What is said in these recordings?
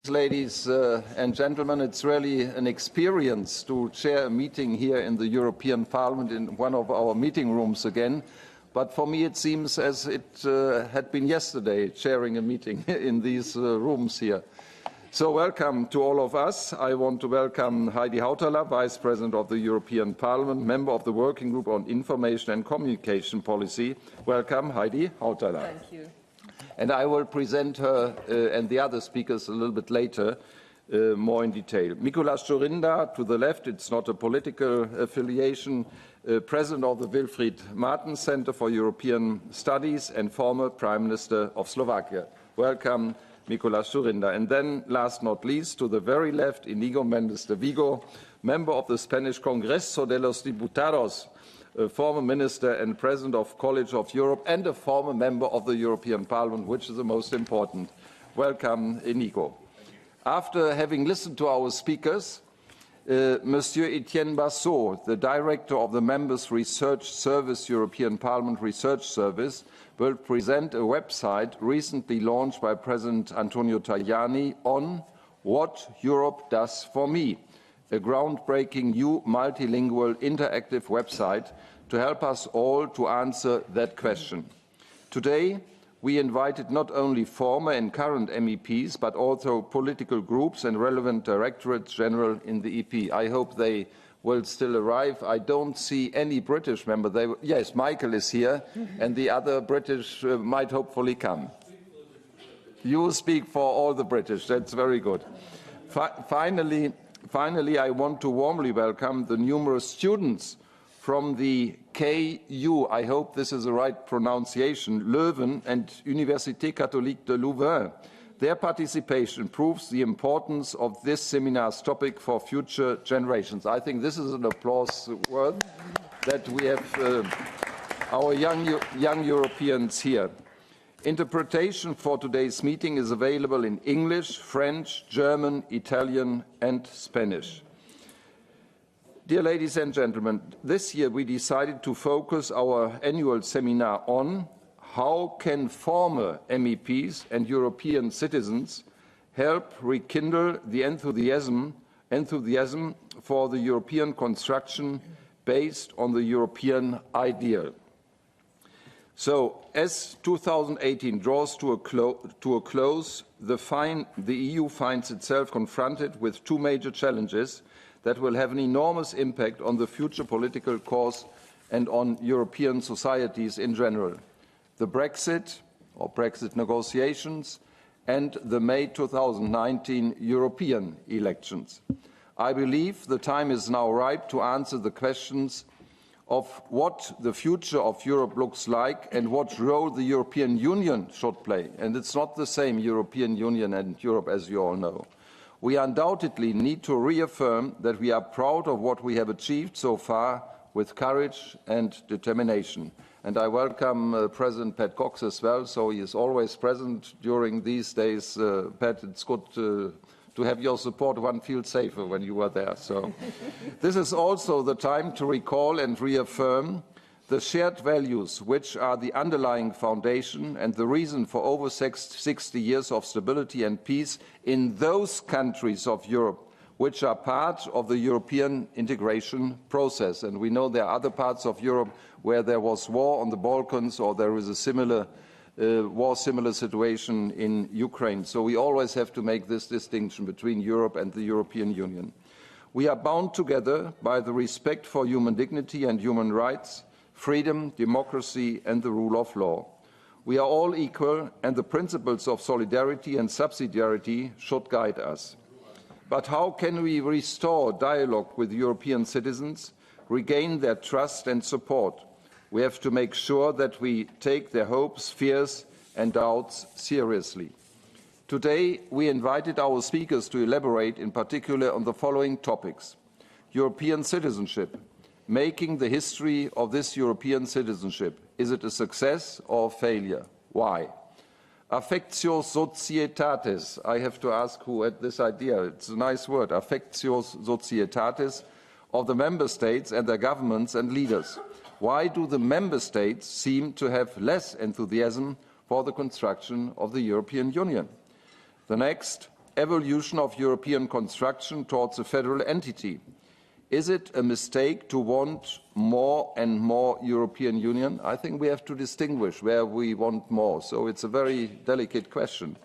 Ladies and gentlemen, it's really an experience to chair a meeting here in the European Parliament in one of our meeting rooms again. But for me, it seems as it had been yesterday chairing a meeting in these rooms here. So welcome to all of us. I want to welcome Heidi Hautala, Vice President of the European Parliament, member of the Working Group on Information and Communication Policy. Welcome, Heidi Hautala. Thank you. And I will present her and the other speakers a little bit later, more in detail. Mikolas Jorinda, to the left, it's not a political affiliation, President of the Wilfried Martens Center for European Studies and former Prime Minister of Slovakia. Welcome, Mikolas Jorinda. And then, last not least, to the very left, Inigo Mendez de Vigo, member of the Spanish Congreso de los Diputados, a former minister and president of College of Europe and a former member of the European Parliament, which is the most important. Welcome, Inigo. After having listened to our speakers, Monsieur Etienne Bassot, the director of the Members' Research Service, European Parliament Research Service, will present a website recently launched by President Antonio Tajani on What Europe Does for Me, a groundbreaking new multilingual interactive website to help us all to answer that question. Today, we invited not only former and current MEPs, but also political groups and relevant directorates general in the EP. I hope they will still arrive. I don't see any British member. Yes, Michael is here, and the other British might hopefully come. You speak for all the British. That's very good. Finally, I want to warmly welcome the numerous students from the KU, I hope this is the right pronunciation, Leuven and Université Catholique de Louvain. Their participation proves the importance of this seminar's topic for future generations. I think this is an applause word that we have our young Europeans here. Interpretation for today's meeting is available in English, French, German, Italian, and Spanish. Dear ladies and gentlemen, this year we decided to focus our annual seminar on how can former MEPs and European citizens help rekindle the enthusiasm for the European construction based on the European ideal. So, as 2018 draws to a close, the EU finds itself confronted with two major challenges that will have an enormous impact on the future political course and on European societies in general. The Brexit or Brexit negotiations and the May 2019 European elections. I believe the time is now ripe to answer the questions of what the future of Europe looks like and what role the European Union should play. And it's not the same European Union and Europe, as you all know. We undoubtedly need to reaffirm that we are proud of what we have achieved so far with courage and determination. And I welcome President Pat Cox as well, so he is always present during these days. Pat, it's good to have your support. One feels safer when you are there. So this is also the time to recall and reaffirm the shared values which are the underlying foundation and the reason for over 60 years of stability and peace in those countries of Europe which are part of the European integration process. And we know there are other parts of Europe where there was war on the Balkans or there is a similar situation in Ukraine. So we always have to make this distinction between Europe and the European Union. We are bound together by the respect for human dignity and human rights, freedom, democracy and the rule of law. We are all equal and the principles of solidarity and subsidiarity should guide us. But how can we restore dialogue with European citizens, regain their trust and support? We have to make sure that we take their hopes, fears and doubts seriously. Today, we invited our speakers to elaborate in particular on the following topics: European citizenship, making the history of this European citizenship. Is it a success or a failure? Why? Affectio societatis. I have to ask who had this idea. It's a nice word. Affectio societatis of the member states and their governments and leaders. Why do the member states seem to have less enthusiasm for the construction of the European Union? The next, evolution of European construction towards a federal entity. Is it a mistake to want more and more European Union? I think we have to distinguish where we want more. So it's a very delicate question.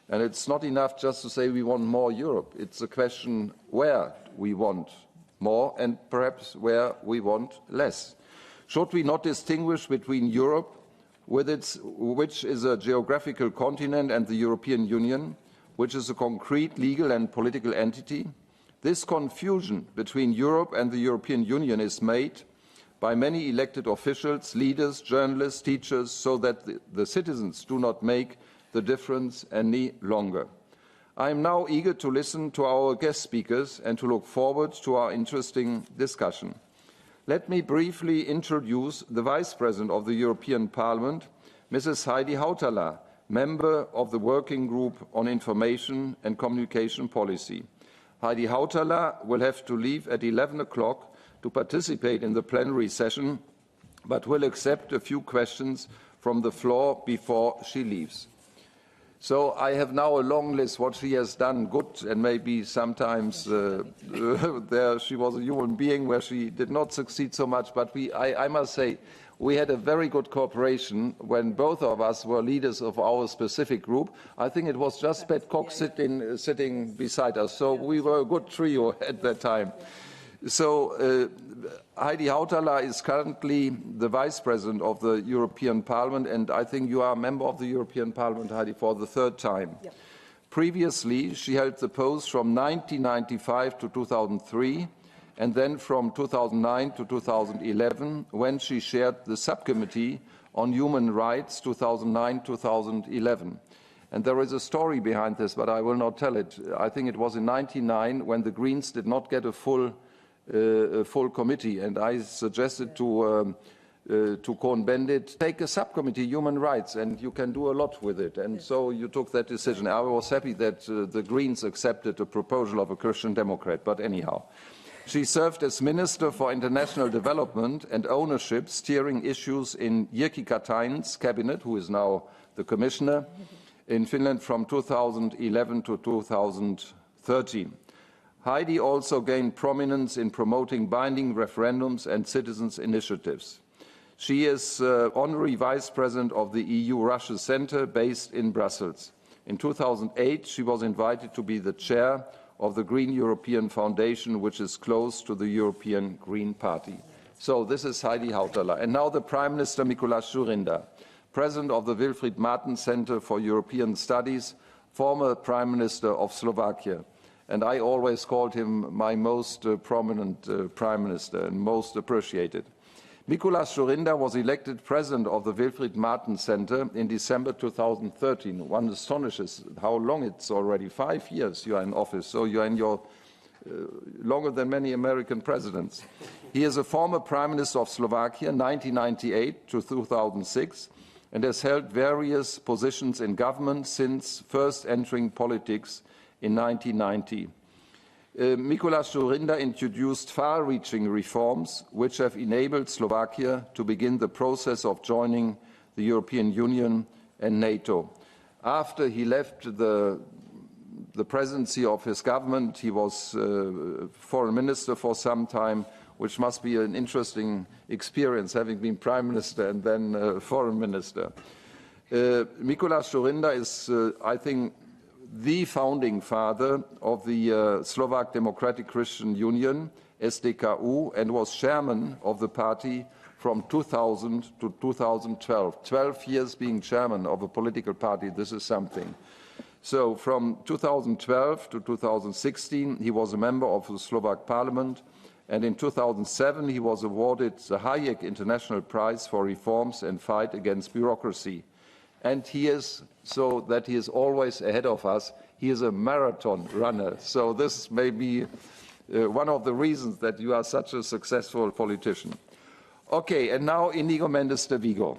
And it's not enough just to say we want more Europe. It's a question where we want more and perhaps where we want less. Should we not distinguish between Europe, which is a geographical continent, and the European Union, which is a concrete legal and political entity? This confusion between Europe and the European Union is made by many elected officials, leaders, journalists, teachers, so that the citizens do not make the difference any longer. I am now eager to listen to our guest speakers and to look forward to our interesting discussion. Let me briefly introduce the Vice President of the European Parliament, Mrs. Heidi Hautala, member of the Working Group on Information and Communication Policy. Heidi Hautala will have to leave at 11 o'clock to participate in the plenary session, but will accept a few questions from the floor before she leaves. So I have now a long list what she has done good, and maybe sometimes there she was a human being where she did not succeed so much, but I must say we had a very good cooperation when both of us were leaders of our specific group. I think it was just Pat Cox sitting beside us, so we were a good trio at that time. So Heidi Hautala is currently the Vice President of the European Parliament, and I think you are a member of the European Parliament, Heidi, for the third time. Yep. Previously, she held the post from 1995 to 2003, and then from 2009 to 2011, when she chaired the subcommittee on human rights, 2009-2011. And there is a story behind this, but I will not tell it. I think it was in 1999 when the Greens did not get a full committee, and I suggested to Cohn-Bendit, take a subcommittee, human rights, and you can do a lot with it. And so you took that decision. I was happy that the Greens accepted a proposal of a Christian Democrat, but anyhow. She served as Minister for International Development and Ownership, steering issues in Jyrki Katainen's cabinet, who is now the Commissioner, in Finland from 2011 to 2013. Heidi also gained prominence in promoting binding referendums and citizens' initiatives. She is Honorary Vice President of the EU-Russia Centre based in Brussels. In 2008, she was invited to be the chair of the Green European Foundation, which is close to the European Green Party. So this is Heidi Hautala. And now the Prime Minister Mikuláš Dzurinda, President of the Wilfried Martens Center for European Studies, former Prime Minister of Slovakia. And I always called him my most prominent Prime Minister and most appreciated. Mikuláš Dzurinda was elected President of the Wilfried Martens Center in December 2013. One astonishes how long it's already. 5 years you are in office, so you are in your longer than many American presidents. He is a former Prime Minister of Slovakia, 1998 to 2006, and has held various positions in government since first entering politics in 1990. Mikuláš Dzurinda introduced far-reaching reforms which have enabled Slovakia to begin the process of joining the European Union and NATO. After he left the presidency of his government, he was foreign minister for some time, which must be an interesting experience, having been prime minister and then foreign minister. Mikuláš Dzurinda is, I think, the founding father of the Slovak Democratic Christian Union, SDKU, and was chairman of the party from 2000 to 2012. 12 years being chairman of a political party, this is something. So from 2012 to 2016, he was a member of the Slovak Parliament, and in 2007 he was awarded the Hayek International Prize for Reforms and Fight Against Bureaucracy. And he is, so that he is always ahead of us, he is a marathon runner. So this may be one of the reasons that you are such a successful politician. Okay, and now Inigo Mendez de Vigo,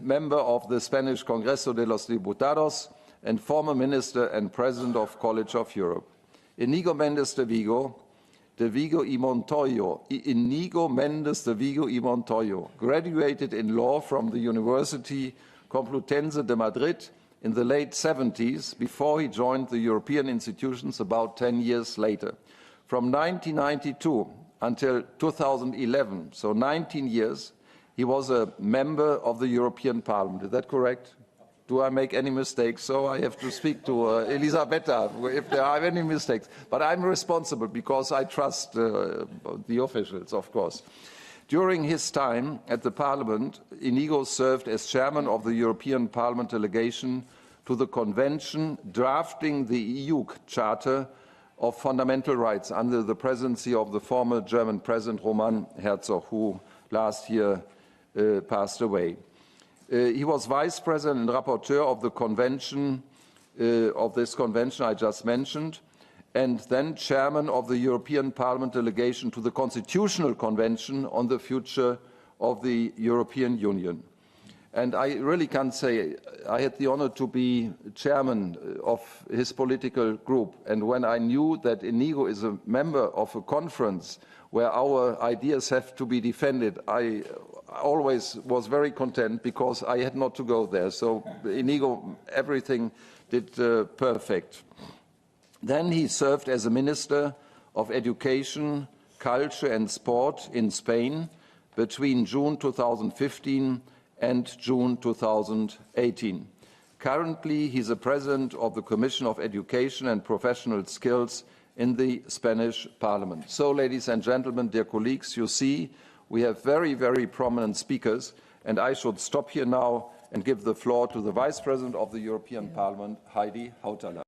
member of the Spanish Congreso de los Diputados and former minister and president of College of Europe. Inigo Mendez de Vigo y Montoyo, Inigo Mendez de Vigo y Montoyo, graduated in law from the University Complutense de Madrid in the late 70s before he joined the European institutions about 10 years later. From 1992 until 2011, so 19 years, he was a member of the European Parliament. Is that correct? Do I make any mistakes? So I have to speak to Elisabetta if there are any mistakes. But I'm responsible because I trust the officials, of course. During his time at the Parliament, Inigo served as chairman of the European Parliament delegation to the Convention drafting the EU Charter of Fundamental Rights under the presidency of the former German President Roman Herzog, who last year passed away. He was vice president and rapporteur of the convention, of this convention I just mentioned, and then chairman of the European Parliament delegation to the Constitutional Convention on the future of the European Union. And I really can say I had the honor to be chairman of his political group. And when I knew that Inigo is a member of a conference where our ideas have to be defended, I always was very content because I had not to go there. So Inigo, everything did perfect. Then he served as a Minister of Education, Culture and Sport in Spain between June 2015 and June 2018. Currently, he's the President of the Commission of Education and Professional Skills in the Spanish Parliament. So, ladies and gentlemen, dear colleagues, you see we have very, very prominent speakers, and I should stop here now and give the floor to the Vice President of the European Parliament, Heidi Hautala.